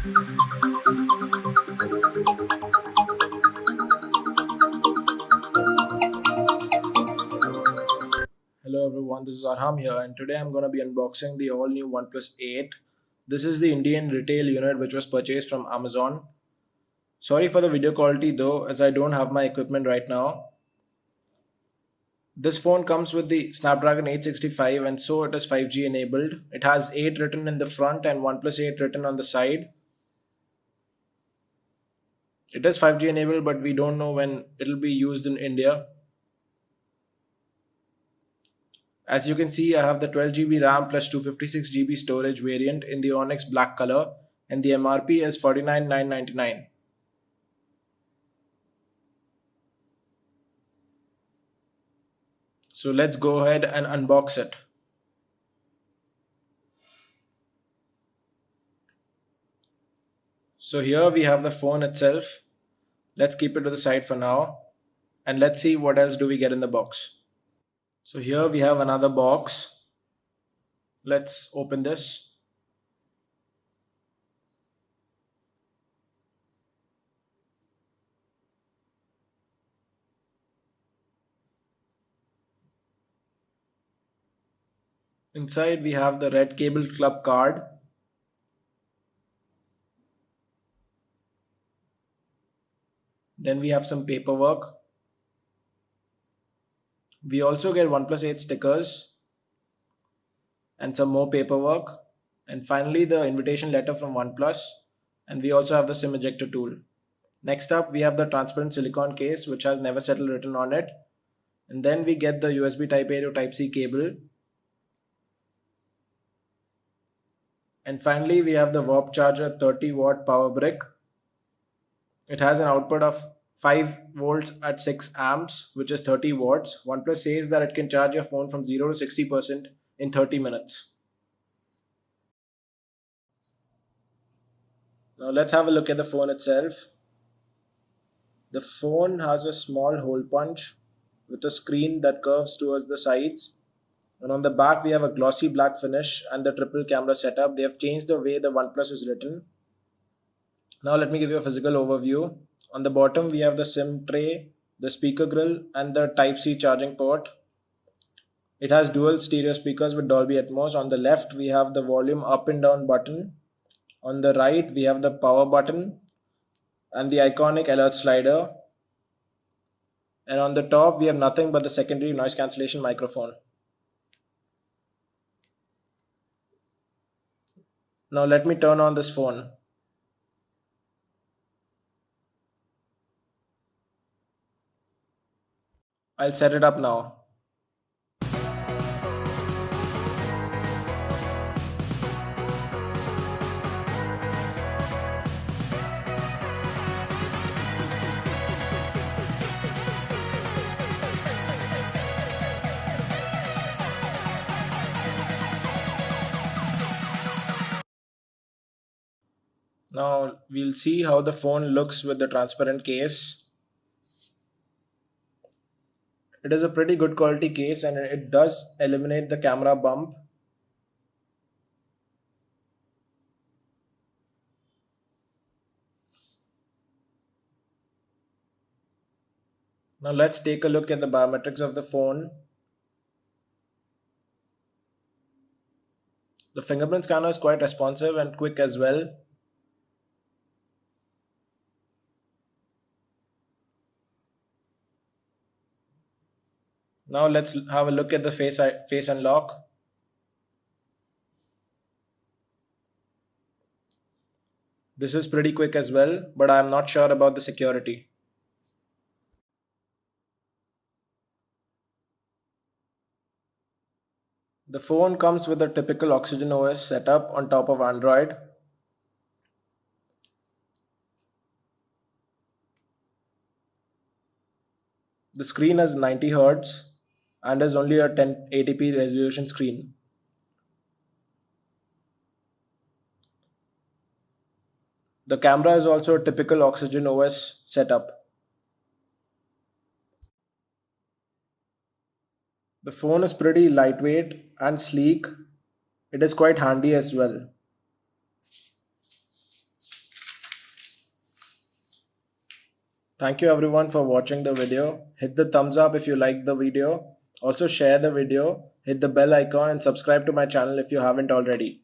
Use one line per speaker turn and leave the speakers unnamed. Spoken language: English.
Hello everyone, this is Arham here, and today I'm going to be unboxing the all new OnePlus 8. This is the Indian retail unit which was purchased from Amazon. Sorry for the video quality though, as I don't have my equipment right now. This phone comes with the Snapdragon 865 and so it is 5G enabled. It has 8 written in the front and OnePlus 8 written on the side. It is 5G enabled, but we don't know when it will be used in India. As you can see, I have the 12 GB RAM plus 256 GB storage variant in the Onyx Black color, and the MRP is 49,999. So let's go ahead and unbox it. So here we have the phone itself. Let's keep it to the side for now, and let's see what else do we get in the box. So here we have another box. Let's open this. Inside we have the Red Cable Club card. Then we have some paperwork. We also get OnePlus 8 stickers and some more paperwork. And finally the invitation letter from OnePlus. And we also have the SIM ejector tool. Next up we have the transparent silicone case which has never settled written on it. And then we get the USB Type A to Type C cable. And finally we have the warp charger 30-watt power brick. It has an output of 5 volts at 6 amps, which is 30 watts. OnePlus says that it can charge your phone from 0 to 60% in 30 minutes. Now let's have a look at the phone itself. The phone has a small hole punch with a screen that curves towards the sides. And on the back we have a glossy black finish and the triple camera setup. They have changed the way the OnePlus is written. Now let me give you a physical overview. On the bottom we have the SIM tray, the speaker grill and the Type-C charging port. It has dual stereo speakers with Dolby Atmos. On the left we have the volume up and down button. On the right we have the power button and the iconic alert slider. And on the top we have nothing but the secondary noise cancellation microphone. Now let me turn on this phone. I'll set it up now. Now we'll see how the phone looks with the transparent case. It is a pretty good quality case and it does eliminate the camera bump. Now let's take a look at the biometrics of the phone. The fingerprint scanner is quite responsive and quick as well. Now let's have a look at the face unlock. This is pretty quick as well, but I am not sure about the security. The phone comes with a typical Oxygen OS setup on top of Android. The screen has 90 Hz and is only a 1080p resolution screen. The camera is also a typical Oxygen OS setup. The phone is pretty lightweight and sleek. It is quite handy as well. Thank you everyone for watching the video. Hit the thumbs up if you liked the video. Also share the video, hit the bell icon and subscribe to my channel if you haven't already.